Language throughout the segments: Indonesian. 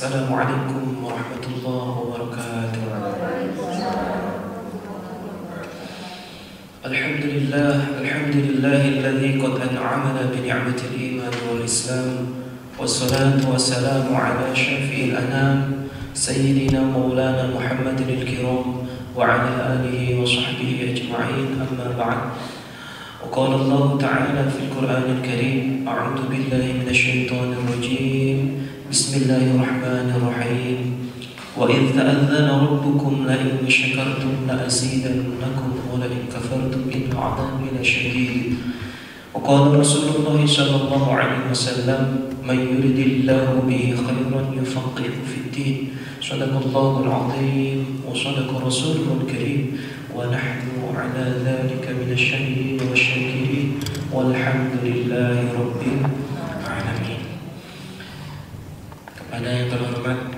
Assalamualaikum warahmatullahi wabarakatuh. Alhamdulillahilladzi qad an'amana bi ni'matil iman wal islam. Wassalatu wassalamu ala syafi'il anam sayyidina maulana Muhammadil kiram wa ala alihi wa sahbihi ajma'in, amma ba'd. وقال الله تعالى في القرآن الكريم: أعوذ بالله من الشيطان الرجيم، بسم الله الرحمن الرحيم. وإذ تأذن ربكم لئن شكرتم لأزيدنكم ولئن كفرتم إن عذابي لشديد. وقال رسول الله صلى الله عليه وسلم: من يرد الله به خيرا يفقهه في الدين. صدق الله العظيم وصدق رسوله الكريم ونحن على ذلك من الشاهدين والشاكرين والحمد لله رب العالمين. Kepada yang terhormat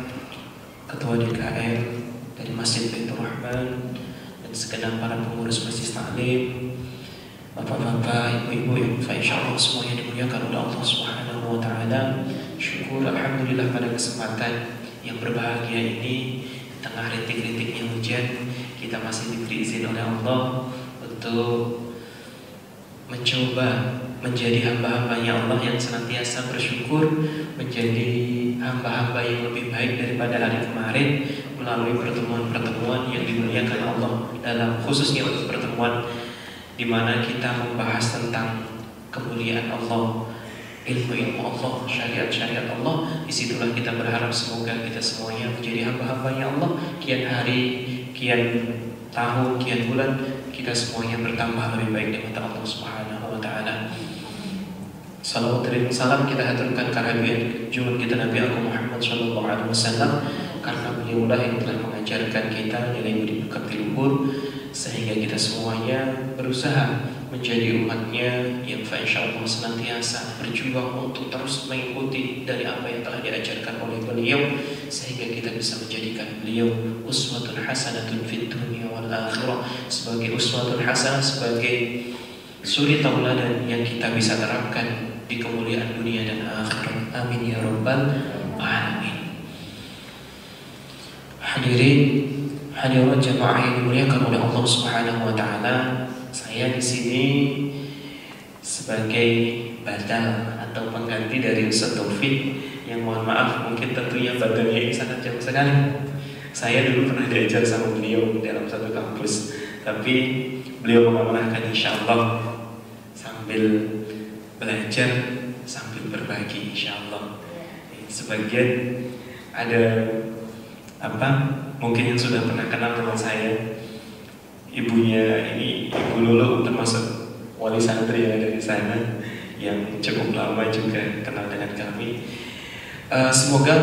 Ketua DKM dari Masjid Baitur Rahman dan segenap para pengurus Masjid Taklim, bapak-bapak, ibu-ibu yang insyaallah semuanya dimuliakan oleh Allah Subhanahu wa taala. Syukur alhamdulillah pada kesempatan yang berbahagia ini, di tengah rintik-rintiknya hujan, kita masih diberi izin oleh Allah untuk mencoba menjadi hamba-hambanya Allah yang senantiasa bersyukur, menjadi hamba-hamba yang lebih baik daripada hari kemarin melalui pertemuan-pertemuan yang dimuliakan Allah, dalam khususnya untuk pertemuan di mana kita membahas tentang kemuliaan Allah, ilmu-ilmu Allah, syariat-syariat Allah. Disitulah kita berharap semoga kita semuanya menjadi hamba-hambanya Allah. Kian hari, kian tahun, kian bulan, kita semuanya bertambah lebih baik di mata Allah Subhanahu wa taala. Salawat dan salam kita haturkan karena junjungan kita Nabi Muhammad sallallahu alaihi wasallam, karena beliaulah yang telah mengajarkan kita nilai budi pekerti luhur, sehingga kita semuanya berusaha menjadi umatnya yang insyaallah senantiasa berjuang untuk terus mengikuti dari apa yang telah diajarkan oleh beliau, sehingga kita bisa menjadikan beliau uswatun hasanatun fid dunya wal akhirah, sebagai uswatun hasanah, sebagai suri tauladan yang kita bisa terapkan di kemuliaan dunia dan akhirat. Amin ya rabbal alamin. Hadirin jamaah yang dimuliakan oleh Allah Subhanahu wa taala, saya di sini sebagai badal atau pengganti dari Ustaz Taufik yang, mohon maaf, mungkin tentunya badalnya ini sangat jauh sekali. Saya dulu pernah diajar sama beliau dalam satu kampus, tapi beliau mengamanahkan insyaallah sambil belajar sambil berbagi insyaallah. Sebagian ada mungkin yang sudah pernah kenal teman saya, ibunya ini Ibu Lulu, termasuk wali santri yang ada di sana yang cukup lama juga kenal dengan kami. Semoga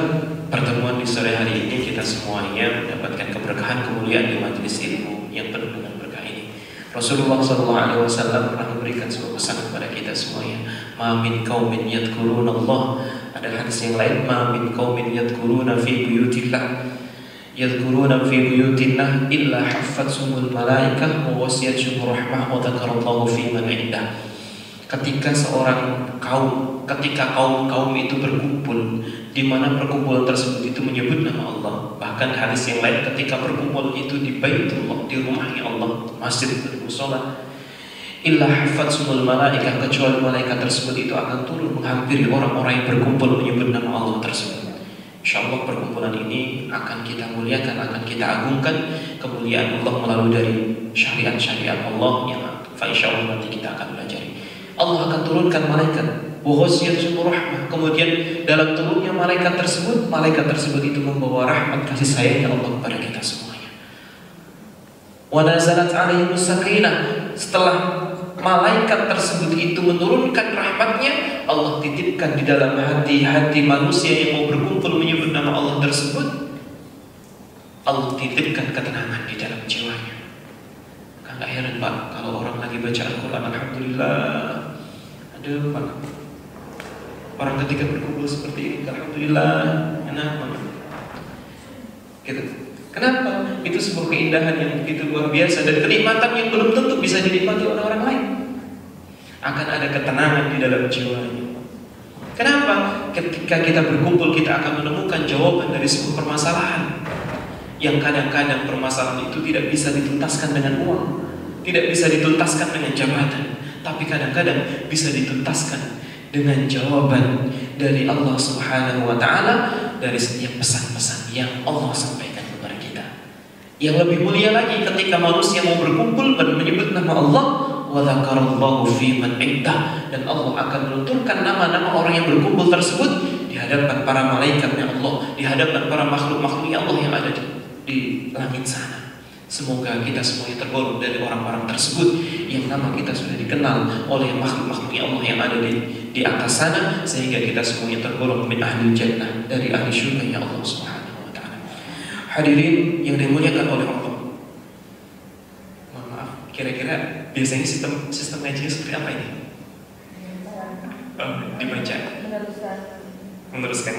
pertemuan di sore hari ini kita semuanya mendapatkan keberkahan, kemuliaan di majelis ilmu yang penuh dengan berkah ini. Rasulullah SAW pernah memberikan sebuah pesan kepada kita semuanya. Ma min qaumin yadhkuruna Allah. Ada hadis yang lain, ma min qaumin yadhkuruna fi buyutillah yadhkuruna fi buyutillah illa haffatsumul malaikah wa wasiyatuhum rahmah wa dzakarallahu fi man indah. Ketika kaum itu berkumpul, di mana perkumpulan tersebut itu menyebut nama Allah. Bahkan hadis yang lain, ketika berkumpul itu di Baitullah, di rumahnya Allah, masjid dan mushola, illa haffatsumul malaikah, kecuali malaikat tersebut itu akan turun menghampiri orang-orang yang berkumpul menyebut nama Allah tersebut. Insyaallah perkumpulan ini akan kita muliakan, akan kita agungkan kemuliaan Allah melalui dari syariat-syariat Allah yang insyaallah nanti kita akan pelajari. Allah akan turunkan malaikat, wa ghasiyatuhum rahmah. Kemudian dalam turunnya malaikat tersebut itu membawa rahmat kasih sayangnya Allah kepada kita semuanya. Wa nazalat alaihimus sakinah. Setelah malaikat tersebut itu menurunkan rahmatnya, Allah titipkan di dalam hati-hati manusia yang mau berkumpul menyebut nama Allah tersebut, Allah titipkan ketenangan di dalam jiwanya. Gak heran Pak, kalau orang lagi baca Al-Quran, alhamdulillah, aduh Pak, orang ketika berkumpul seperti ini, alhamdulillah, enak banget gitu. Kenapa? Itu sebuah keindahan yang begitu luar biasa dan kenikmatan yang belum tentu bisa dinikmati oleh orang lain. Akan ada ketenangan di dalam jiwanya. Kenapa? Ketika kita berkumpul, kita akan menemukan jawaban dari sebuah permasalahan yang kadang-kadang permasalahan itu tidak bisa dituntaskan dengan uang, tidak bisa dituntaskan dengan jabatan, tapi kadang-kadang bisa dituntaskan dengan jawaban dari Allah Subhanahu wa Ta'ala, dari setiap pesan-pesan yang Allah sampaikan kepada kita. Yang lebih mulia lagi ketika manusia mau berkumpul dan menyebut nama Allah, wa dzakarallahu fi man indah, dan Allah akan menunturkan nama-nama orang yang berkumpul tersebut di hadapan para malaikatnya Allah, di hadapan para makhluk-makhluknya Allah yang ada di langit sana. Semoga kita semuanya tergolong dari orang-orang tersebut yang nama kita sudah dikenal oleh makhluk-makhluknya Allah yang ada di atas sana, sehingga kita semuanya tergolong min ahli jannah, dari ahli syurga ya Allah Subhanahu wa Ta'ala. Hadirin yang dimuliakan oleh Allah, mohon maaf, kira-kira biasanya sistem ngajinya seperti apa ini? Dibaca, meneruskan.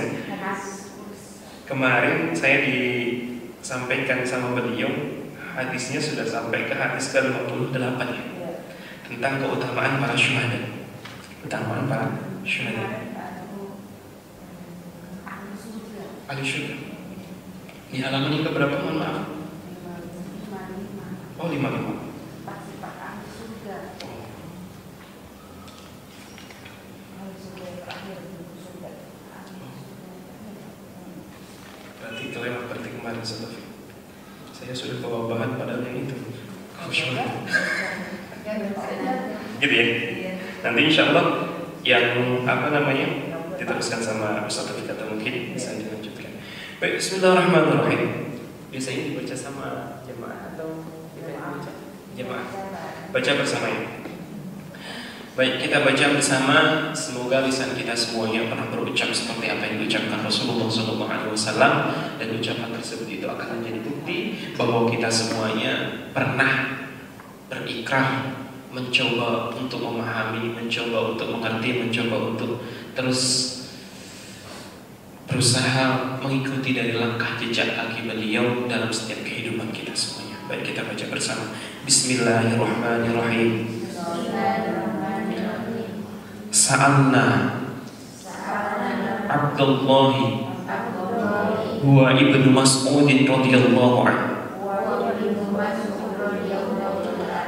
Kemarin saya disampaikan sama beliau, hadisnya sudah sampai ke hadis ke-58 ya, tentang keutamaan para syuhada. Keutamaan para syuhada, ahli syurga. Di halaman yang keberapa, mohon maaf? Oh, 55. Berarti kelewat berarti kemarin Sofi. Saya sudah bawa bahan padahal yang itu. Gitu ya. Nanti insya Allah yang diteruskan sama Ustaz Taufik atau mungkin bisa dilanjutkan. Baik, Bismillahirrahmanirrahim. Biasanya dibaca sama jemaah atau kita yang baca? Jemaah. Baca bersama ya. Baik, kita baca bersama. Semoga lisan kita semuanya pernah berucap seperti apa yang diucapkan Rasulullah SAW, dan ucapan tersebut itu akan menjadi bukti bahwa kita semuanya pernah berikrah, mencoba untuk memahami, mencoba untuk mengerti, mencoba untuk terus berusaha mengikuti dari langkah jejak kaki beliau dalam setiap kehidupan kita semuanya. Baik, kita baca bersama. Bismillahirrahmanirrahim. Sa'alna Abdullah huwa ibnu Mas'ud radhiyallahu anhu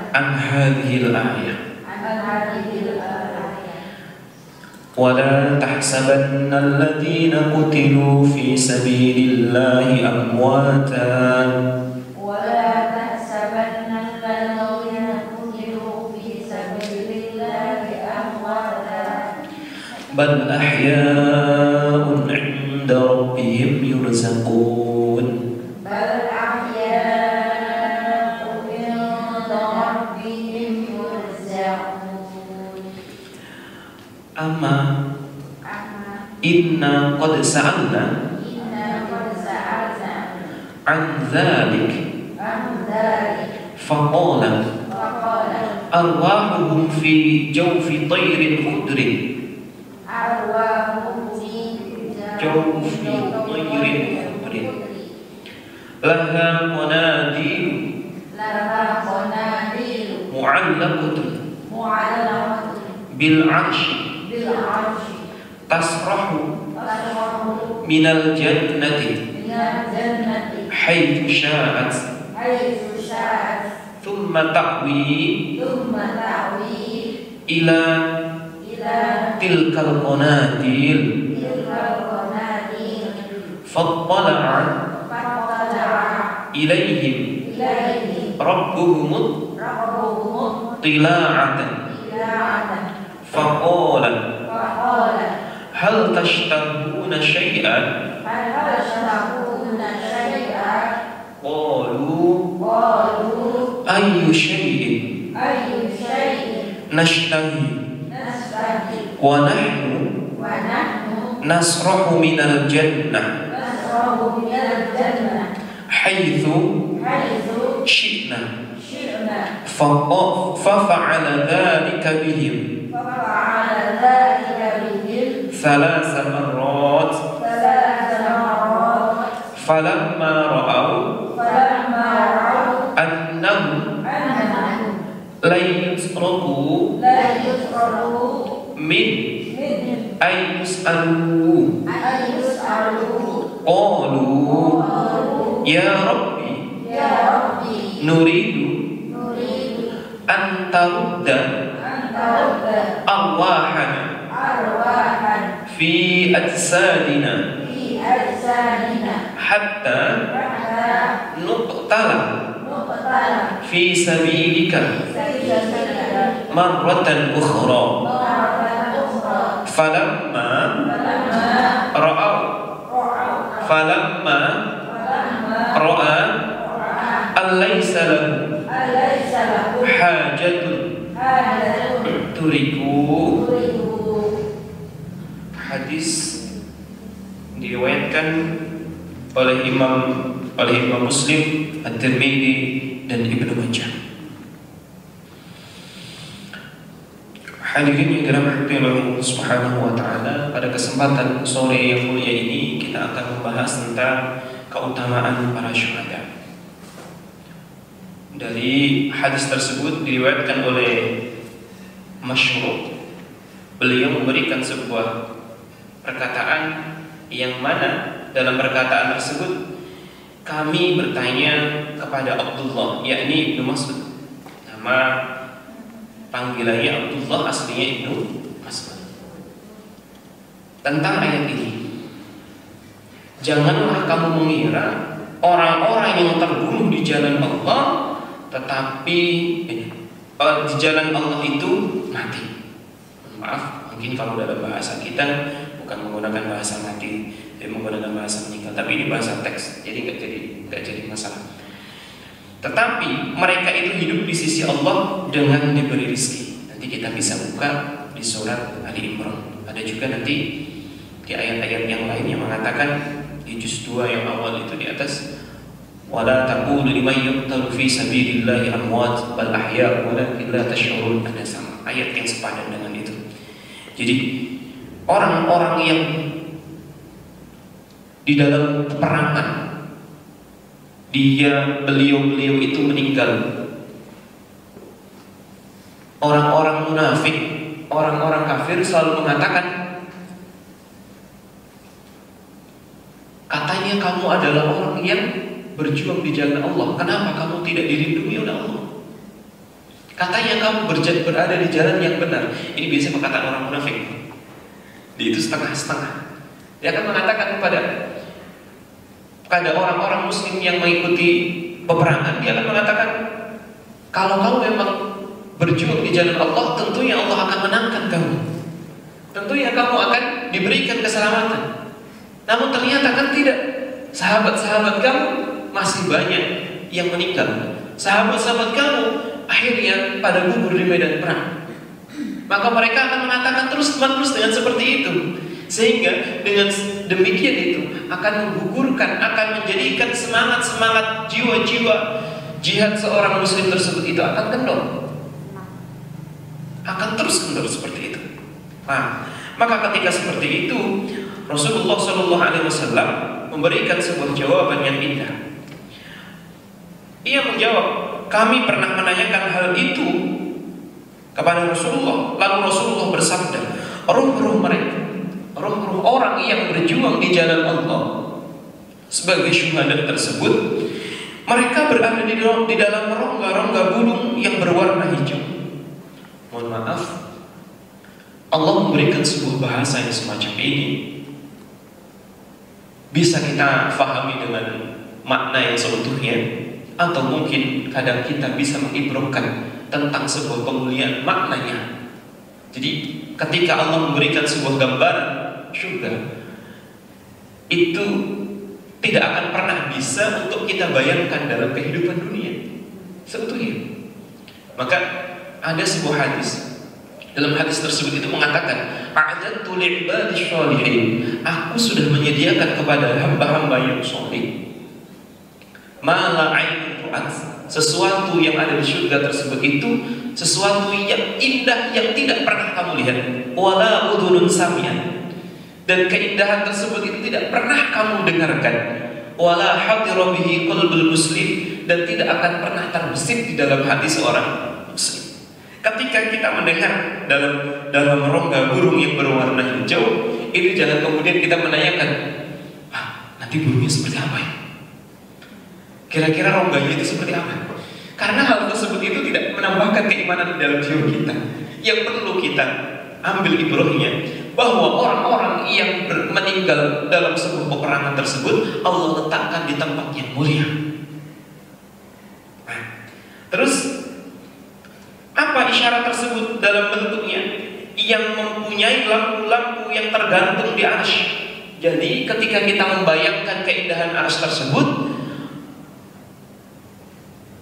an hadhihi al-ayah wa la tahsabanna alladhina qutilu fi sabilillahi amwatan bal ahya'un 'inda rabbihim yurzaqun. Amma inna qad sa'alna an dhalik faqala arwahuhum fi jawfi tayrin khudrin laha qanadil mu'allaqatun bil 'arsy tasrahu minal jannati haitsu sya'at thumma ta'wi ila tilkal qanadil fattala'a ilaihim rabbuhum tila'atan faqala hal tashtahuna syai'an qalu ayyu syai'in nashtahi wa nahnu nasrahu minal jannah haitsu syi'na fa'ala dhalika bihim ثلاث مرات فلما رأوا أنهم لن يتركوا من Ayyus'alu qalu ya Rabbi nuridu antarudda arwahana fi ajsadina hatta nuqtala fi sabilika marratan ukhra falamma ra'a alaysa lahu hajatun turiku. Hadis diriwayatkan oleh Imam Muslim, At-Tirmidzi dan Ibnu Majah. Hadirin yang dirahmati oleh Allah Subhanahu wa taala, pada kesempatan sore yang mulia ini kita akan membahas tentang keutamaan para syuhada. Dari hadis tersebut diriwayatkan oleh Masyhur, beliau memberikan sebuah perkataan yang mana dalam perkataan tersebut kami bertanya kepada Abdullah, yakni Ibnu Mas'ud. Nama panggilannya Abdullah, aslinya Ibnu Mas'ud. Tentang ayat ini, janganlah kamu mengira orang-orang yang terbunuh di jalan Allah tetapi di jalan Allah itu mati. Maaf, mungkin kalau dalam bahasa kita bukan menggunakan bahasa mati, tapi menggunakan bahasa meninggal. Tapi ini bahasa teks, jadi nggak jadi masalah. Tetapi mereka itu hidup di sisi Allah dengan diberi rizki. Nanti kita bisa buka di surat Ali Imran. Ada juga nanti di ayat-ayat yang lain yang mengatakan di juz 2 yang awal itu di atas, wala taqulu liman yuqtalu fi sabilillahi amwat bal ahya walakin la tash'urun. Ada sama ayat yang sepadan dengan itu. Jadi orang-orang yang di dalam peperangan beliau itu meninggal, orang-orang munafik, orang-orang kafir selalu mengatakan, katanya kamu adalah orang yang berjuang di jalan Allah, kenapa kamu tidak dilindungi oleh Allah? Katanya kamu berada di jalan yang benar. Ini biasa perkataan orang munafik. Itu setengah-setengah. Dia akan mengatakan kepada orang-orang muslim yang mengikuti peperangan, dia akan mengatakan, kalau kamu memang berjuang di jalan Allah, tentunya Allah akan menangkan kamu, tentunya kamu akan diberikan keselamatan. Namun ternyata kan tidak. Sahabat-sahabat kamu masih banyak yang meninggal. Sahabat-sahabat kamu akhirnya pada gugur di medan perang. Maka mereka akan mengatakan terus-menerus dengan seperti itu, sehingga dengan demikian itu akan menggugurkan, akan menjadikan semangat jiwa-jiwa jihad seorang muslim tersebut itu akan kendor, akan terus kendor seperti itu. Nah, maka ketika seperti itu Rasulullah SAW memberikan sebuah jawaban yang indah. Ia menjawab, kami pernah menanyakan hal itu kepada Rasulullah. Lalu Rasulullah bersabda, ruh-ruh mereka, ruh-ruh orang yang berjuang di jalan Allah sebagai syuhada tersebut, mereka berada di dalam rongga-rongga gunung yang berwarna hijau. Mohon maaf, Allah memberikan sebuah bahasa yang semacam ini bisa kita fahami dengan makna yang seutuhnya, atau mungkin kadang kita bisa mengibrahkan tentang sebuah pemulihan maknanya. Jadi ketika Allah memberikan sebuah gambaran surga, itu tidak akan pernah bisa untuk kita bayangkan dalam kehidupan dunia seutuhnya. Maka ada sebuah hadis, dalam hadis tersebut itu mengatakan, a'adtu li'ibadish sholihin, aku sudah menyediakan kepada hamba-hamba yang soleh, ma la 'ainun ra'at, sesuatu yang ada di surga tersebut itu sesuatu yang indah yang tidak pernah kamu lihat, wala udhunun sami'at, dan keindahan tersebut itu tidak pernah kamu dengarkan, wala hadira bihi qalbul muslim, dan tidak akan pernah terbesit di dalam hati seorang muslim. Ketika kita mendengar dalam rongga burung yang berwarna hijau, itu jangan kemudian kita menanyakan, nanti burungnya seperti apa ya? Kira-kira rongganya itu seperti apa? Karena hal tersebut itu tidak menambahkan keimanan di dalam jiwa kita. Yang perlu kita ambil ibrahnya, bahwa orang-orang yang meninggal dalam sebuah peperangan tersebut Allah letakkan di tempat yang mulia. Terus apa isyarat tersebut dalam bentuknya? Yang mempunyai lampu-lampu yang tergantung di arsy. Jadi ketika kita membayangkan keindahan arsy tersebut,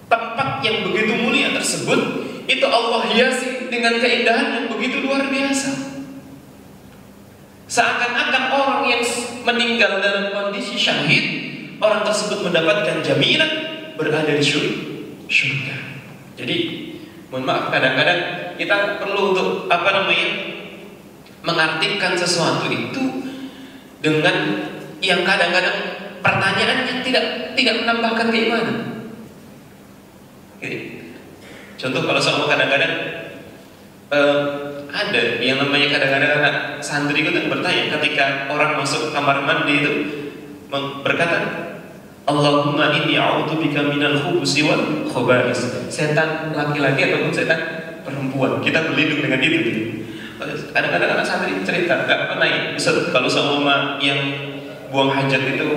tempat yang begitu mulia tersebut, itu Allah hiasi dengan keindahan yang begitu luar biasa. Seakan-akan orang yang meninggal dalam kondisi syahid, orang tersebut mendapatkan jaminan berada di syurga. Jadi mohon maaf, kadang-kadang kita perlu untuk mengartikan sesuatu itu dengan yang kadang-kadang pertanyaannya tidak menambahkan keimanan. Contoh, kalau sama kadang-kadang ada yang namanya kadang-kadang anak santri itu bertanya ketika orang masuk kamar mandi itu berkata, Allahumma inni a'udzubika minal khubusi wal khaba'is. Setan laki-laki ataupun setan perempuan, kita berlindung dengan itu gitu. Kadang-kadang anak santri cerita, enggak pernah ya, Ustaz, kalau sama yang buang hajat itu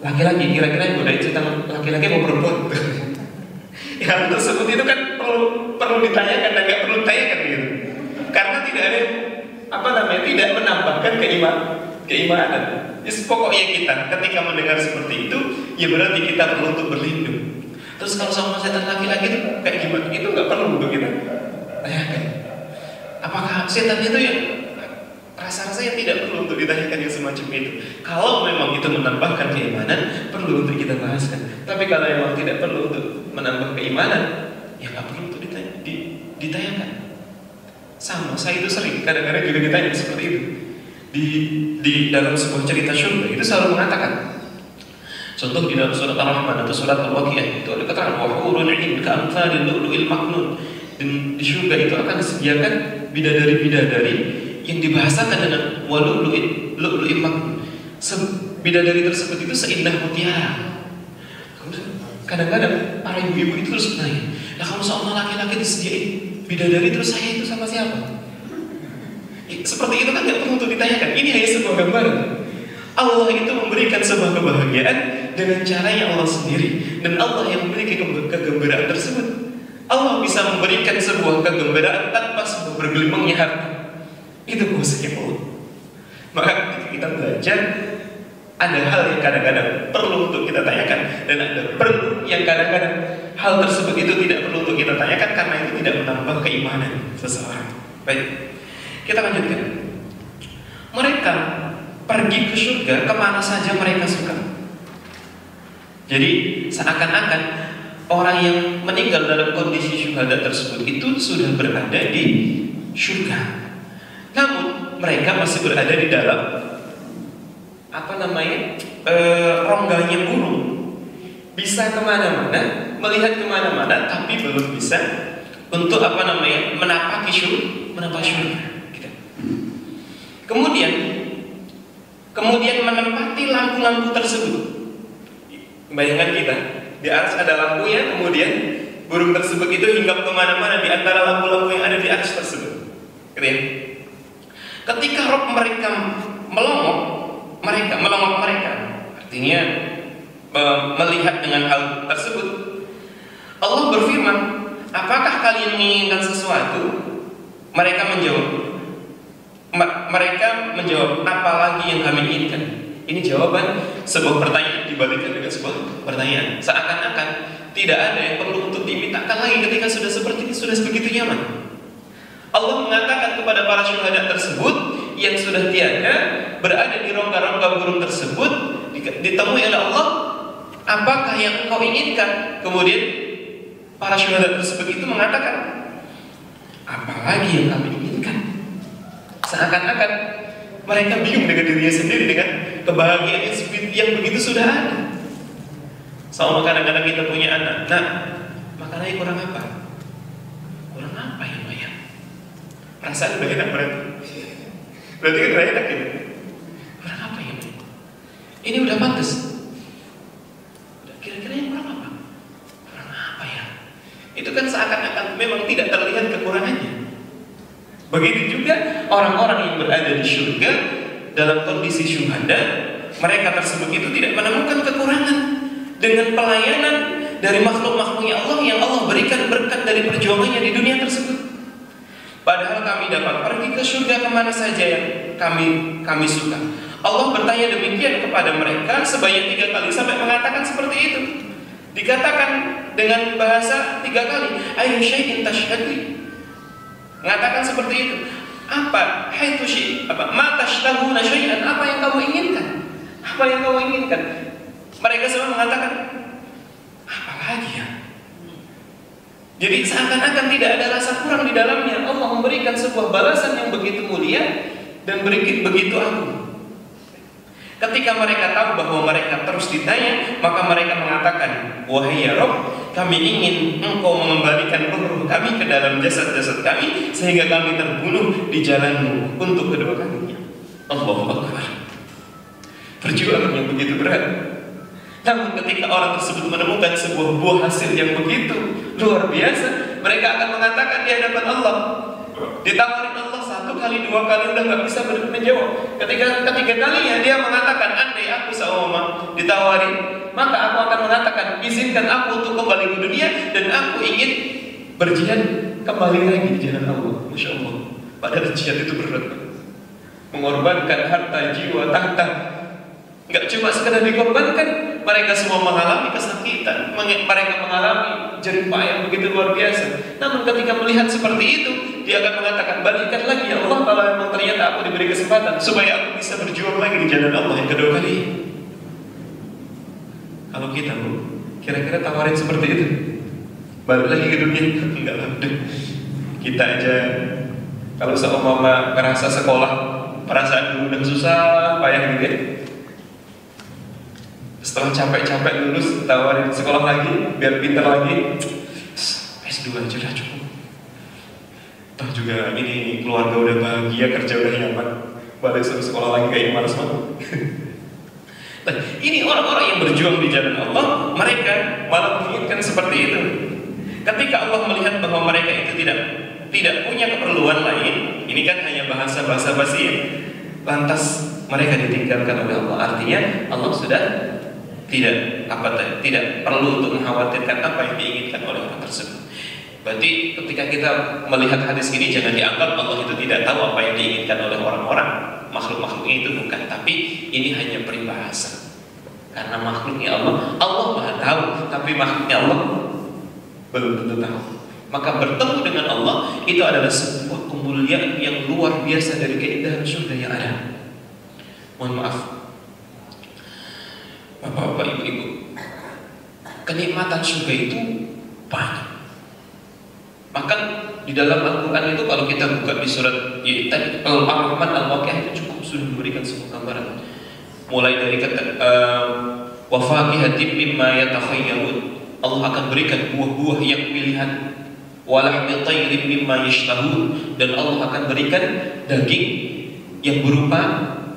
laki-laki, kira-kira yang godain setan laki-laki mau perempuan? Hal tersebut itu kan perlu ditanyakan dan nggak perlu ditanyakan gitu. Karena tidak ada tidak menambahkan keimanan. Jadi pokoknya kita ketika mendengar seperti itu, ya berarti kita perlu untuk berlindung. Terus kalau sama setan laki-laki itu kayak gimana? Itu nggak perlu untuk kita tanyakan. Apakah setan itu yang rasa-rasanya tidak perlu untuk ditanyakan yang semacam itu. Kalau memang itu menambahkan keimanan, perlu untuk kita bahaskan. Tapi kalau memang tidak perlu untuk menambah keimanan, ya nggak perlu untuk ditanyakan. Sama, saya itu sering kadang-kadang juga ditanya seperti itu. Di dalam sebuah cerita syurga itu selalu mengatakan, contoh di dalam surat Ar-Rahman atau surat Al-Waqiah itu ada keterangan wahurun 'ain ka'amsalil lu'lu'il maknun. Dan di syurga itu akan disediakan bidadari-bidadari yang dibahasakan dengan lu'lu'il maknun. Bidadari tersebut itu seindah mutiara. Kadang-kadang para ibu-ibu itu terus bertanya, nah kalau seorang laki-laki disediain bidadari, terus saya itu sama siapa? Seperti itu kan nggak perlu untuk ditanyakan. Ini hanya sebuah gambaran. Allah itu memberikan sebuah kebahagiaan dengan caranya Allah sendiri, dan Allah yang memiliki kegembiraan tersebut. Allah bisa memberikan sebuah kegembiraan tanpa sebuah bergelimangnya harta. Itu kuasanya Allah. Maka kita belajar, ada hal yang kadang-kadang perlu untuk kita tanyakan, dan ada perlu yang kadang-kadang hal tersebut itu tidak perlu untuk kita tanyakan karena itu tidak menambah keimanan seseorang. Baik, kita lanjutkan. Mereka pergi ke surga kemana saja mereka suka. Jadi seakan-akan orang yang meninggal dalam kondisi syuhada tersebut itu sudah berada di surga. Namun mereka masih berada di dalam rongganya burung. Bisa kemana-mana, melihat kemana-mana, tapi belum bisa untuk menapaki surga. Kemudian menempati lampu-lampu tersebut. Bayangkan kita, di atas ada lampunya, kemudian burung tersebut itu hinggap kemana-mana di antara lampu-lampu yang ada di atas tersebut. Ketika roh mereka melongok mereka, artinya melihat dengan hal tersebut, Allah berfirman, apakah kalian menginginkan sesuatu? Mereka menjawab, apa lagi yang kami inginkan? Ini jawaban sebuah pertanyaan dibalikkan dengan sebuah pertanyaan. Seakan-akan tidak ada yang perlu untuk dimintakan lagi ketika sudah seperti ini, sudah begitu nyaman. Allah mengatakan kepada para syuhada tersebut yang sudah tiada, berada di rongga-rongga burung tersebut, ditemui oleh Allah, apakah yang engkau inginkan? Kemudian para syuhada tersebut itu mengatakan, apalagi yang kami inginkan? Seakan-akan mereka bingung dengan dirinya sendiri, dengan kebahagiaan yang begitu sudah ada. Sama kadang-kadang kita punya anak, nah makanannya kurang apa? Kurang apa ya Maya? Perasaan udah enak berarti. Berarti kan udah enak ya. Kurang apa ya? Ini udah pantas. Kira-kira yang kurang apa? Kurang apa ya? Itu kan seakan-akan memang tidak terlihat kekurangannya. Begitu juga orang-orang yang berada di surga dalam kondisi syuhada, mereka tersebut itu tidak menemukan kekurangan dengan pelayanan dari makhluk-makhluknya Allah yang Allah berikan berkat dari perjuangannya di dunia tersebut. Padahal kami dapat pergi ke surga kemana saja yang kami suka. Allah bertanya demikian kepada mereka sebanyak 3 kali sampai mengatakan seperti itu. Dikatakan dengan bahasa 3 kali, ayu syai'in tashhadu. Mengatakan seperti itu. Apa? Haitsu syai', apa? Ma tashtahuna syai'an, apa yang kamu inginkan? Apa yang kamu inginkan? Mereka semua mengatakan, apa lagi ya? Jadi seakan-akan tidak ada rasa kurang di dalamnya. Allah memberikan sebuah balasan yang begitu mulia dan begitu agung. Ketika mereka tahu bahwa mereka terus ditanya, maka mereka mengatakan, wahai ya Rabb, kami ingin Engkau mengembalikan ruh kami ke dalam jasad-jasad kami sehingga kami terbunuh di jalan-Mu untuk kedua kalinya. Allahu Akbar. Perjuangan yang begitu berat. Namun ketika orang tersebut menemukan sebuah buah hasil yang begitu luar biasa, mereka akan mengatakan di hadapan Allah. Ditawarin Allah 1 kali, 2 kali udah nggak bisa menjawab. Ketika ketiga kalinya dia mengatakan, andai aku seumur ditawarin, maka aku akan mengatakan, izinkan aku untuk kembali ke dunia dan aku ingin berjihad kembali lagi di jalan Allah. Masya Allah. Padahal jihad itu berat, mengorbankan harta, jiwa, tahta. Nggak cuma sekedar dikorbankan, mereka semua mengalami kesakitan, mereka mengalami jerih payah yang begitu luar biasa. Namun ketika melihat seperti itu, dia akan mengatakan, balikan lagi ya Allah kalau memang ternyata aku diberi kesempatan supaya aku bisa berjuang lagi di jalan Allah yang kedua kali. Kalau kita Bu, kira-kira tawarin seperti itu, balik lagi ke dunia? Enggak lah, kita aja kalau seumpama ngerasa sekolah perasaan dulu udah susah payah gitu ya, setelah capek-capek lulus tawarin sekolah lagi biar pintar lagi, S2 aja udah cukup. Toh juga ini keluarga udah bahagia, kerja udah nyaman, balik sekolah lagi kayak malas banget. Nah, ini orang-orang yang berjuang di jalan Allah, mereka malah menginginkan seperti itu. Ketika Allah melihat bahwa mereka itu tidak punya keperluan lain, ini kan hanya bahasa basi ya, lantas mereka ditinggalkan oleh Allah. Artinya Allah sudah tidak perlu untuk mengkhawatirkan apa yang diinginkan oleh orang tersebut. Berarti ketika kita melihat hadis ini, jangan dianggap Allah itu tidak tahu apa yang diinginkan oleh orang-orang, makhluk-makhluknya itu bukan. Tapi ini hanya peribahasa. Karena makhluknya Allah maha tahu, tapi makhluknya Allah belum tentu tahu. Maka bertemu dengan Allah itu adalah sebuah kemuliaan yang luar biasa dari keindahan surga yang ada. Mohon maaf, Bapak-bapak, ibu-ibu, kenikmatan surga itu banyak. Bahkan di dalam Al-Quran itu kalau kita buka di surat Al-Rahman, Al-Waqiah itu cukup sudah memberikan sebuah gambaran. Mulai dari kata wa faqihatin mimma yatakhayyarun, Allah akan berikan buah-buah yang pilihan, wa lahmi tayrin mimma yashtahun, dan Allah akan berikan daging yang berupa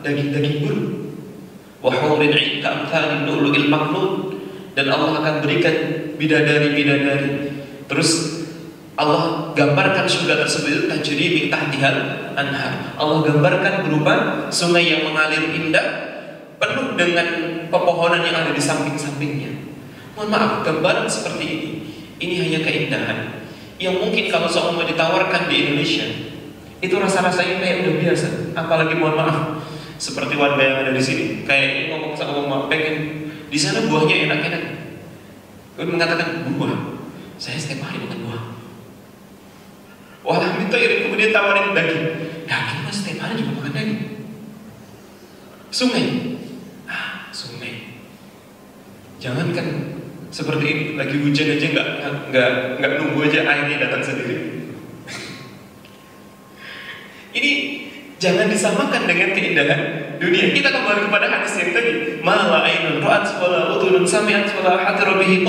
daging-daging burung. Wa hurin 'ain ka'amthalil lu'lu'il maknun, dan Allah akan berikan bidadari-bidadari. Terus Allah gambarkan surga tersebut tajri min tahtihal anhar. Allah gambarkan berupa sungai yang mengalir indah, penuh dengan pepohonan yang ada di samping-sampingnya. Mohon maaf, gambaran seperti ini hanya keindahan yang mungkin kalau seumpama ditawarkan di Indonesia, itu rasa-rasanya kayak udah biasa. Apalagi mohon maaf, seperti warga yang ada di sini, kayak ngomong sama mama, pengen di sana buahnya enak-enak. Gue mengatakan buah, saya setiap hari makan buah. Walah minta irit, kemudian tawarin daging. Daging mas setiap hari juga makan daging. Sungai, sungai. Jangankan seperti ini, lagi hujan aja nggak nunggu aja airnya datang sendiri. Ini jangan disamakan dengan keindahan dunia. Kita kembali kepada hadis yang tadi, ma la ainun ra'at wala udhunun sami'at wala hadara bihi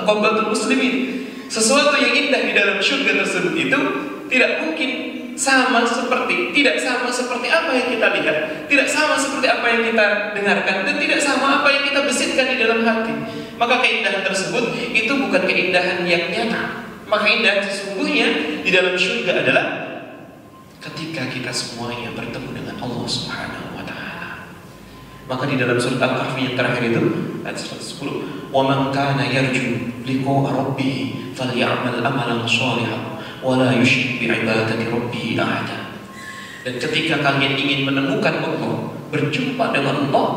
qalbatul muslimin. Sesuatu yang indah di dalam surga tersebut itu tidak mungkin tidak sama seperti apa yang kita lihat, tidak sama seperti apa yang kita dengarkan, dan tidak sama apa yang kita bisikkan di dalam hati. Maka keindahan tersebut itu bukan keindahan yang nyata. Maka keindahan sesungguhnya di dalam surga adalah ketika kita semuanya bertemu dengan Allah Subhanahu wa taala. Maka di dalam surat Al-Kahfi yang terakhir itu ayat 110, "Wa man kana yarju liqa'a rabbih falyamal amalan shalihan wa la yusyrik bi ibadati rabbih ahada." Dan ketika kalian ingin menemukan Allah, berjumpa dengan Allah,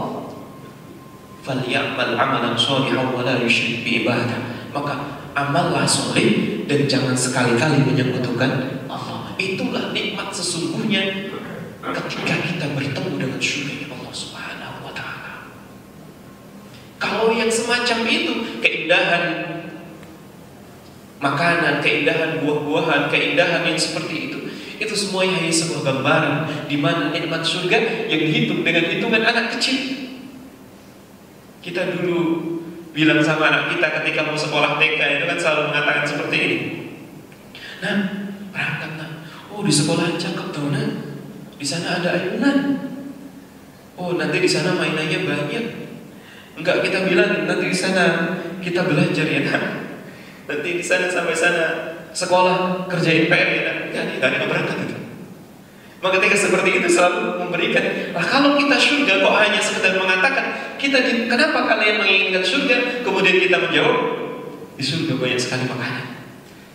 falyamal amalan shalihan wa la yusyrik bi ibadah, maka amallah soleh dan jangan sekali-kali menyekutukan Allah. Itulah nikmat sesungguhnya ketika kita bertemu dengan surga Allah Subhanahu wa taala. Kalau yang semacam itu, keindahan makanan, keindahan buah-buahan, keindahan yang seperti itu semuanya hanya sebuah gambaran di mana nikmat surga yang dihitung dengan hitungan anak kecil. Kita dulu bilang sama anak kita ketika mau sekolah TK itu kan selalu mengatakan seperti ini. Nah, berangkat nak. Oh, di sekolah cakep tau nak. Di sana ada ayunan. Oh, nanti di sana mainannya banyak. Enggak, kita bilang nanti di sana kita belajar ya nak. Nanti di sana sampai sana sekolah kerjain PR ya nak. Jadi ada berangkat itu. Maka ketika seperti itu selalu memberikan. Nah, kalau kita surga kok hanya sekedar mengatakan kenapa kalian menginginkan surga? Kemudian kita menjawab, di surga banyak sekali makanan,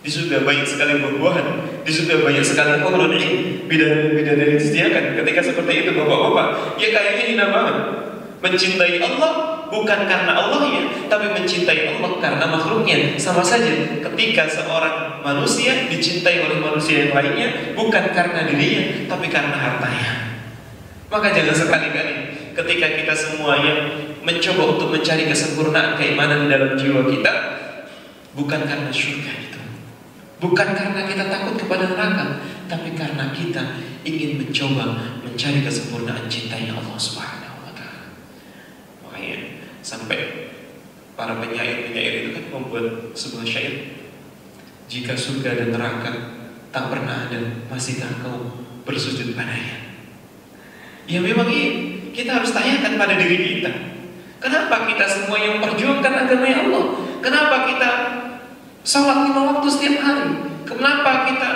di surga banyak sekali buah-buahan, di surga banyak sekali hurun ain, bidadari disediakan. Ketika seperti itu bapak-bapak, ya kayaknya hina banget. Mencintai Allah bukan karena Allahnya, tapi mencintai Allah karena makhluknya. Sama saja ketika seorang manusia dicintai oleh manusia yang lainnya bukan karena dirinya, tapi karena hartanya. Maka jangan sekali-kali ketika kita semuanya mencoba untuk mencari kesempurnaan keimanan dalam jiwa kita, bukan karena surga itu, bukan karena kita takut kepada neraka, tapi karena kita ingin mencoba mencari kesempurnaan cintanya Allah Subhanahu wa taala. Makanya sampai para penyair-penyair itu kan membuat sebuah syair, jika surga dan neraka tak pernah ada, masihkah kau bersujud padanya? Ya memang kita harus tanyakan pada diri kita, kenapa kita semua yang memperjuangkan agama Allah? Kenapa kita sholat 5 waktu setiap hari? Kenapa kita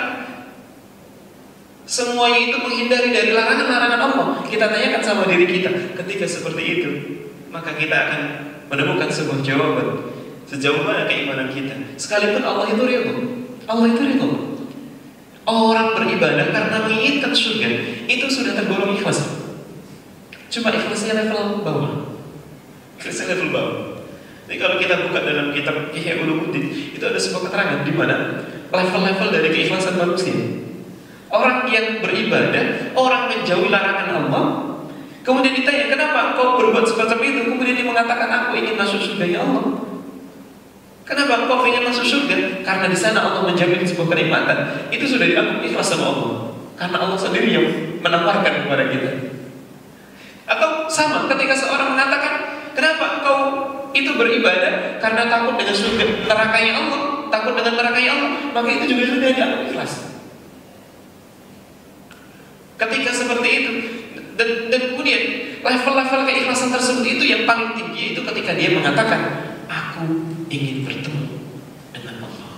semuanya itu menghindari dari larangan-larangan Allah? Kita tanyakan sama diri kita. Ketika seperti itu, maka kita akan menemukan sebuah jawaban sejauh mana keimanan kita. Sekalipun Allah itu ridho, Allah itu ridho. Orang beribadah karena menginginkan surga itu sudah tergolong ikhlas. Cuma ikhlasnya level bawah. Ikhlasnya level bawah. Jadi kalau kita buka dalam kitab Ihya Ulumuddin, itu ada sebuah keterangan di mana level-level dari keikhlasan manusia. Orang yang beribadah, orang menjauhi larangan Allah, kemudian ditanya, kenapa kau berbuat seperti itu? Kemudian dia mengatakan, aku ingin masuk surga ya Allah. Kenapa kau ingin masuk surga? Karena di sana Allah menjamin sebuah kenikmatan. Itu sudah dianggap ikhlas sama Allah, karena Allah sendiri yang menawarkan kepada kita. Atau sama, ketika seorang mengatakan, kenapa kau itu beribadah? Karena takut dengan surga nerakanya Allah, takut dengan nerakanya Allah, maka itu juga sudah dianggap ikhlas. Ketika seperti itu, dan kemudian level-level keikhlasan tersebut itu yang paling tinggi itu ketika dia mengatakan, aku ingin bertemu dengan Allah,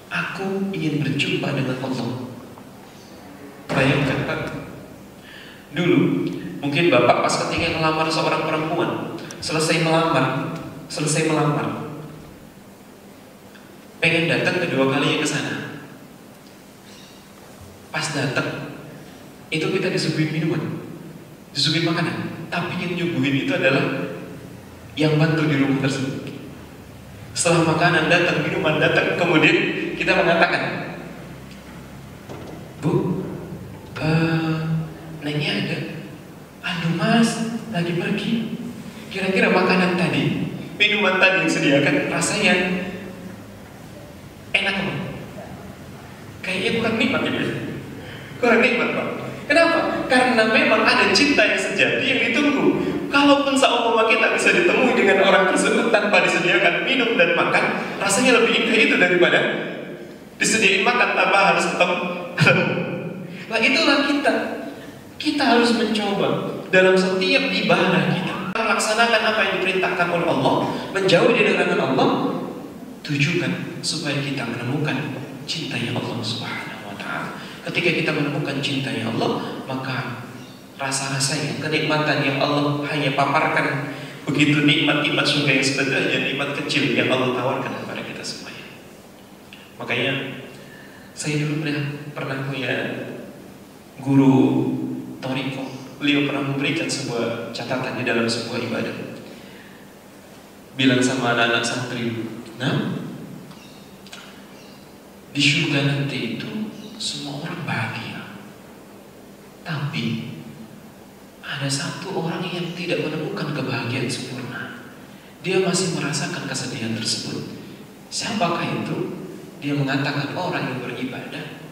aku ingin berjumpa dengan Allah. Bayangkan Pak, dulu mungkin Bapak pas ketika melamar seorang perempuan, selesai melamar, pengen datang kedua kalinya ke sana. Pas datang, itu kita disuguhin minuman, disuguhin makanan, tapi yang nyuguhin itu adalah yang bantu di rumah tersebut. Setelah makanan datang, minuman datang, kemudian kita mengatakan, Bu, nengnya ada. Aduh mas, lagi pergi. Kira-kira makanan tadi, minuman tadi yang disediakan rasanya enak Pak? Kayaknya kurang nikmat ya, kurang nikmat Pak. Kenapa? Karena memang ada cinta yang sejati yang ditunggu. Kalaupun seumpama kita bisa ditemui dengan orang tersebut tanpa disediakan minum dan makan, rasanya lebih indah itu daripada disediain makan tanpa harus ketemu Nah itulah kita. Kita harus mencoba dalam setiap ibadah kita melaksanakan apa yang diperintahkan oleh Allah, menjauhi dari larangan Allah. Tujukan supaya kita menemukan cintanya Allah Subhanahu wa Ta'ala. Ketika kita menemukan cintanya Allah, maka rasa-rasanya, kenikmatan yang Allah hanya paparkan, begitu nikmat-nikmat surga yang sebenarnya nikmat kecil yang Allah tawarkan kepada kita semuanya. Makanya saya dulu pernah punya guru Toriko. Beliau pernah memberikan sebuah catatan di dalam sebuah ibadah. Bilang sama anak-anak santri, nah, di surga nanti itu semua orang bahagia, tapi ada satu orang yang tidak menemukan kebahagiaan sempurna. Dia masih merasakan kesedihan tersebut. Siapakah itu? Dia mengatakan orang yang beribadah,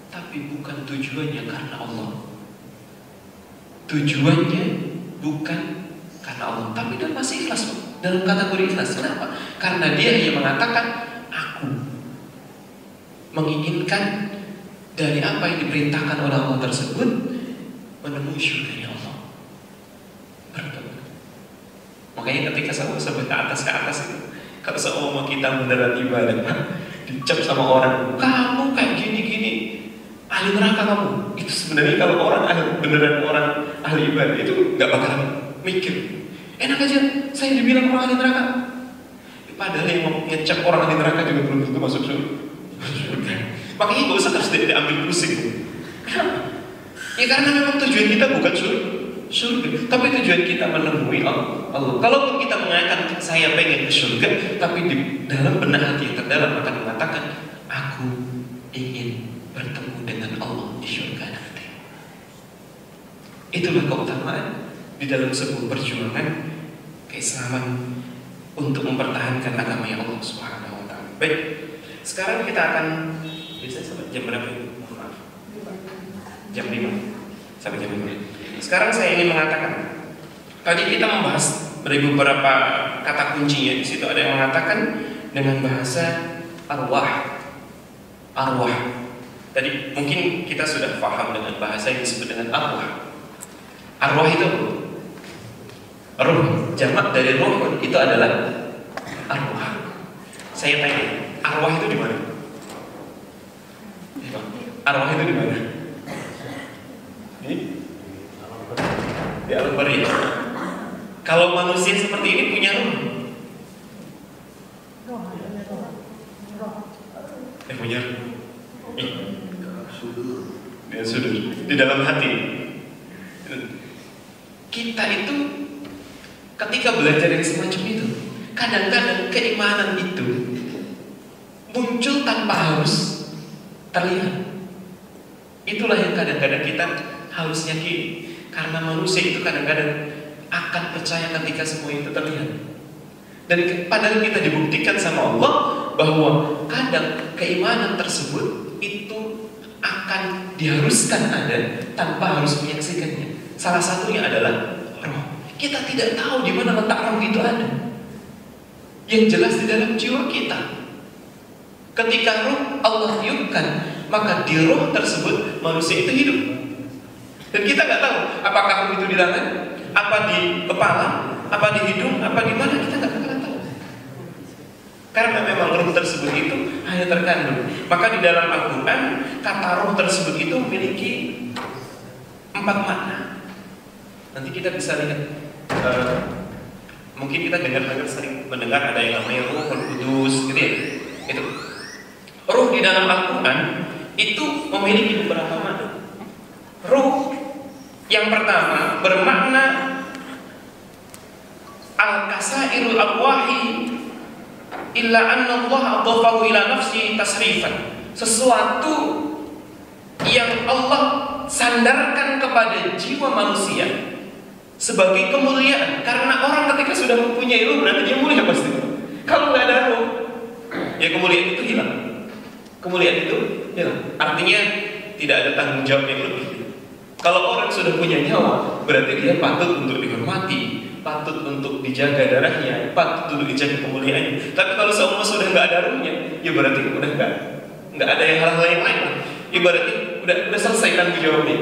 tapi bukan tujuannya karena Allah. Tujuannya bukan karena Allah, tapi dia masih ikhlas dalam kategori ikhlas. Kenapa? Karena dia hanya mengatakan, aku menginginkan dari apa yang diperintahkan oleh Allah tersebut menemui surganya Allah. Makanya ketika sampai ke atas itu, kalau seumpama kita beneran ibadah, dicap sama orang, kamu kayak gini-gini, ahli neraka kamu. Itu sebenarnya kalau beneran orang ahli ibadah itu nggak bakal mikir. Enak aja, saya dibilang orang ahli neraka. Padahal yang mau ngecap orang ahli neraka juga belum tentu masuk surga. Makanya gak usah terus diambil pusing. Ya karena memang tujuan kita bukan surga, tapi tujuan kita menemui Allah. Kalaupun kita mengatakan saya pengen ke surga, tapi di dalam benak hati yang terdalam akan mengatakan aku ingin bertemu dengan Allah di surga nanti. Itulah keutamaan di dalam sebuah perjuangan keislaman untuk mempertahankan agama yang Allah Subhanahu wa Ta'ala. Baik, sekarang kita akan biasanya sampai jam berapa? Mohon maaf. Jam 5 sampai jam 5. Sekarang saya ingin mengatakan, tadi kita membahas dari beberapa kata kuncinya. Di situ ada yang mengatakan dengan bahasa arwah. Tadi mungkin kita sudah paham dengan bahasa yang disebut dengan arwah. Arwah itu ruh, jamak dari ruh itu adalah arwah. Saya tanya, arwah itu di mana? Arwah itu di mana? Di alam barzah. Kalau manusia seperti ini punya ruh? Punya ruh. Dia sudah di dalam hati. Kita itu ketika belajar yang semacam itu, kadang-kadang keimanan itu muncul tanpa harus terlihat. Itulah yang kadang-kadang kita harus yakini, karena manusia itu kadang-kadang akan percaya ketika semua itu terlihat. Dan padahal kita dibuktikan sama Allah bahwa kadang keimanan tersebut itu akan diharuskan ada tanpa harus menyaksikannya. Salah satunya adalah roh. Kita tidak tahu di mana letak roh itu ada. Yang jelas di dalam jiwa kita. Ketika roh Allah tiupkan, maka di roh tersebut manusia itu hidup. Dan kita nggak tahu apakah roh itu di tangan, apa di kepala, apa di hidung, apa di mana, kita nggak bakalan tahu. Karena memang roh tersebut itu hanya terkandung. Maka di dalam Al-Quran kata roh tersebut itu memiliki 4 makna. Nanti kita bisa lihat. Mungkin kita sering mendengar ada yang namanya Ruhul Qudus, gitu ya. Itu. Ruh di dalam Al-Quran itu memiliki beberapa makna. Ruh yang pertama bermakna al-kasairul arwahi illa anna Allah adhafahu ila nafsi tasrifan. Sesuatu yang Allah sandarkan kepada jiwa manusia sebagai kemuliaan. Karena orang ketika sudah mempunyai ruh berarti dia mulia pasti. Kalau nggak ada ruh, ya kemuliaan itu hilang. Kemuliaan itu hilang. Artinya tidak ada tanggung jawab yang lebih. Kalau orang sudah punya nyawa, berarti dia patut untuk dihormati, patut untuk dijaga darahnya, patut untuk dijaga kemuliaannya. Tapi kalau seumur sudah nggak ada ruhnya, ya berarti udah nggak ada hal-hal yang lain. Ya berarti udah selesai tanggung jawabnya.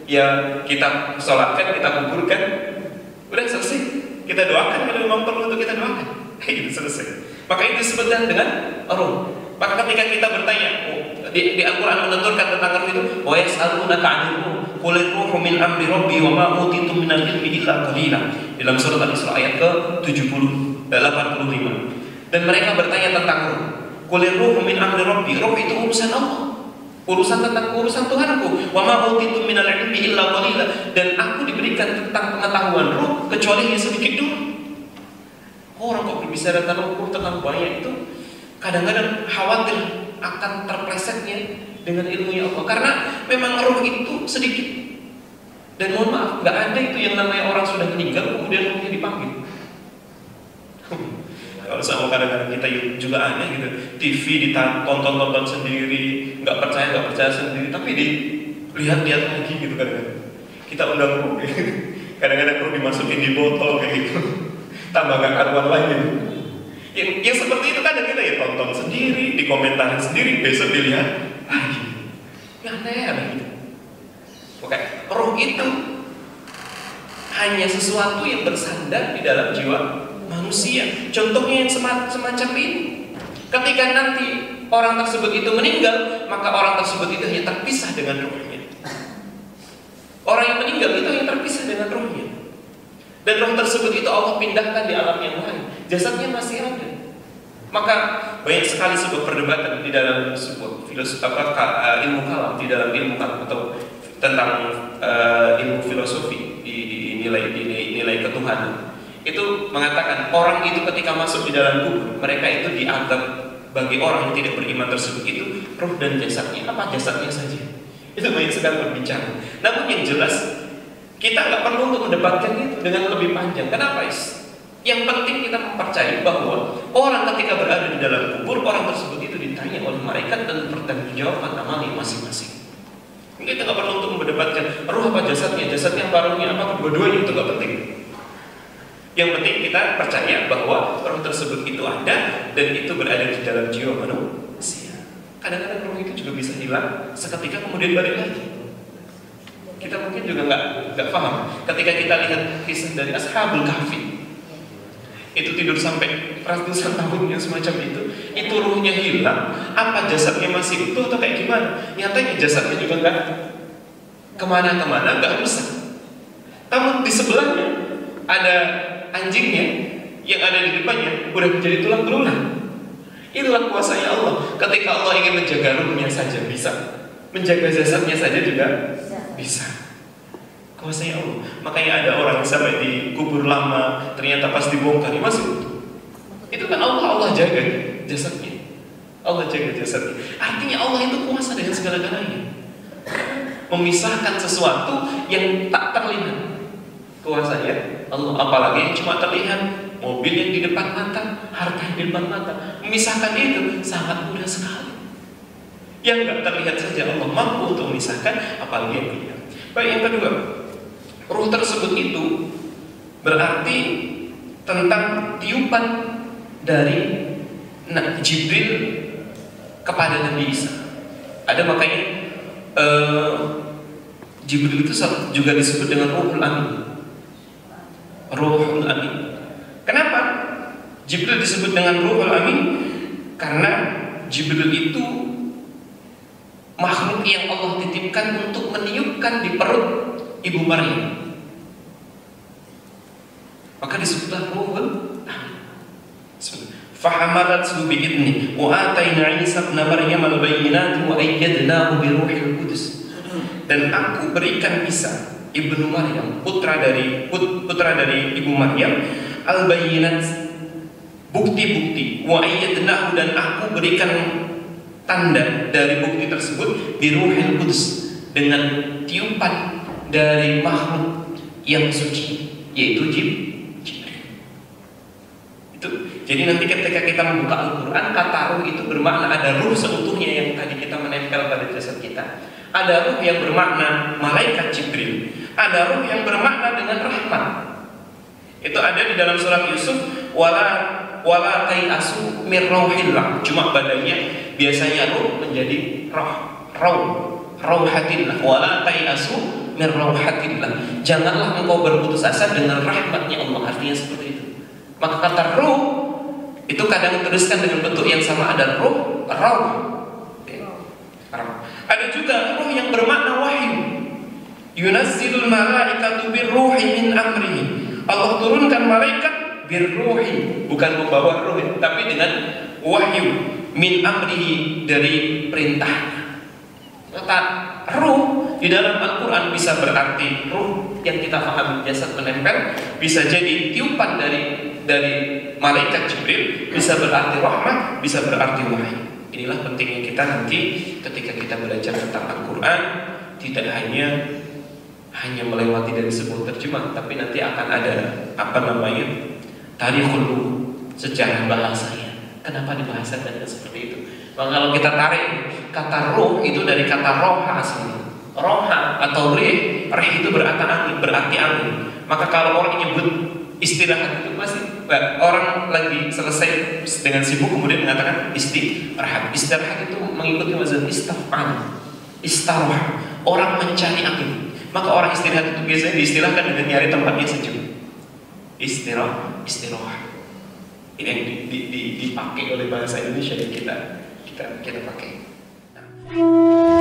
Ya kita sholatkan, kita kuburkan, udah selesai. Kita doakan kalau memang perlu untuk kita doakan. Itu selesai. Maka itu disebut dengan ruh. Maka ketika kita bertanya, di Al-Quran menentukan tentang ruh itu, wa yas'alunaka 'anil ruh, qul ruhu min amri rabbi wa ma utitum minal ilmi illa qalila. Dalam surat Al-Isra ayat ke-85. Dan mereka bertanya tentang ruh. Qul ruhu min amri rabbi, ruh itu urusan Allah. Urusan Tuhanku. Wa ma utitum minal ilmi illa qalila. Dan aku diberikan tentang pengetahuan ruh kecuali yang sedikit dulu. Orang kok berbicara tentang ruh tentang banyak itu kadang-kadang khawatir akan terplesetnya dengan ilmunya Allah, karena memang ruh itu sedikit. Dan mohon maaf, nggak ada itu yang namanya orang sudah meninggal kemudian ruhnya dipanggil. Kalau sama kadang-kadang kita juga aneh gitu, TV ditonton sendiri, nggak percaya sendiri, tapi dilihat-lihat lagi gitu kadang-kadang. Kita undang ruh, kadang-kadang ruh dimasukin di botol kayak gitu, tambah nggak karuan lagi. Yang seperti itu kadang kita ya tonton sendiri, dikomentarin sendiri, besok dilihat lagi. Yang aneh gitu. Oke, roh itu hanya sesuatu yang bersandar di dalam jiwa manusia. Contohnya yang semacam ini. Ketika nanti orang tersebut itu meninggal, maka orang tersebut itu hanya terpisah dengan rohnya. Orang yang meninggal itu hanya terpisah dengan rohnya. Dan roh tersebut itu Allah pindahkan di alam yang lain. Jasadnya masih ada. Maka banyak sekali sebuah perdebatan di dalam sebuah ilmu kalam, di dalam ilmu kalam atau tentang ilmu filosofi di nilai ketuhanan. Itu mengatakan orang itu ketika masuk di dalam kubur, mereka itu dianggap bagi orang yang tidak beriman tersebut itu roh dan jasadnya apa jasadnya saja. Itu banyak sekali berbicara. Namun yang jelas kita nggak perlu untuk mendebatkan itu dengan lebih panjang. Kenapa, Is? Yang penting kita mempercayai bahwa orang ketika berada di dalam kubur, orang tersebut itu ditanya oleh malaikat dan bertanggungjawab amalnya masing-masing. Kita nggak perlu untuk mendebatkan ruh apa jasadnya apa rohnya apa kedua-duanya, itu nggak penting. Yang penting kita percaya bahwa roh tersebut itu ada dan itu berada di dalam jiwa manusia. Kadang-kadang roh itu juga bisa hilang seketika kemudian balik lagi. Kita mungkin juga nggak paham ketika kita lihat kisah dari Ashabul Kahfi, itu tidur sampai ratusan tahun yang semacam itu ruhnya hilang, apa jasadnya masih utuh atau kayak gimana? Nyatanya jasadnya juga nggak kemana-kemana, nggak rusak. Namun di sebelahnya ada anjingnya yang ada di depannya udah menjadi tulang belulang. Itulah kuasanya Allah. Ketika Allah ingin menjaga ruhnya saja bisa, menjaga jasadnya saja juga bisa. Kuasanya Allah. Makanya ada orang yang sampai dikubur lama, ternyata pas dibongkar masih utuh. Itu kan Allah jaga jasadnya. Allah jaga jasadnya. Artinya Allah itu kuasa dengan segala-galanya. Memisahkan sesuatu yang tak terlihat. Kuasanya Allah, apalagi yang cuma terlihat, mobil yang di depan mata, harta yang di depan mata. Memisahkan itu sangat mudah sekali. Yang nggak terlihat saja Allah mampu untuk memisahkan, apalagi yang terlihat. Baik, yang kedua, ruh tersebut itu berarti tentang tiupan dari Jibril kepada Nabi Isa. Ada makanya Jibril itu juga disebut dengan Ruhul Amin. Ruhul Amin. Kenapa Jibril disebut dengan Ruhul Amin? Karena Jibril itu makhluk yang Allah titipkan untuk meniupkan di perut Ibu Maryam. Maka disebutlah Ruhul Amin. Fahamalathu bi'idni wa atayna Isa ibn Maryam al-bayyinati wa ayyadnahu bi Ruhil Qudus. Dan aku berikan Isa ibnu Maryam, putra dari Ibu Maryam, al-bayyinat, bukti-bukti, wa ayyadnahu, dan aku berikan tanda dari bukti tersebut bi Ruhil Qudus, dengan tiupan dari makhluk yang suci, yaitu Jibril. Jadi nanti ketika kita membuka Al-Quran, kata ruh itu bermakna ada ruh seutuhnya yang tadi kita menempel pada jasad kita. Ada ruh yang bermakna malaikat Jibril. Ada ruh yang bermakna dengan rahmat. Itu ada di dalam surat Yusuf. Wala tayasu min rauhillah. Cuma badannya biasanya ruh menjadi roh. rauhatillah, wala tayasu min rauhatillah. Janganlah engkau berputus asa dengan rahmatnya Allah. Artinya seperti itu. Maka kata ruh itu kadang dituliskan dengan bentuk yang sama, ada ruh, rauh. Ada juga ruh yang bermakna wahyu. Yunazzilul malaikatu birruhi min amrihi. Allah turunkan malaikat birruhi, bukan membawa ruh, tapi dengan wahyu, min amrihi, dari perintahnya. Kata ruh di dalam Al-Quran bisa berarti ruh yang kita pahami jasad menempel, bisa jadi tiupan dari malaikat Jibril, bisa berarti rahmat, bisa berarti wahyu. Inilah pentingnya kita nanti ketika kita belajar tentang Al-Quran, tidak hanya melewati dari sebuah terjemah, tapi nanti akan ada tarikhul, sejarah bahasanya. Kenapa dibahasakan seperti itu? Maka kalau kita tarik kata ruh itu dari kata roha aslinya. Roha atau rih itu berarti angin. Maka kalau orang nyebut istirahat itu pasti orang lagi selesai dengan sibuk kemudian mengatakan istirahat. Istirahat itu mengikuti mazhab istarah. Orang mencari angin. Maka orang istirahat itu biasanya diistilahkan dengan nyari tempatnya sejuk. Istirahat. Ini yang dipakai oleh bahasa Indonesia yang kita pakai. Nah.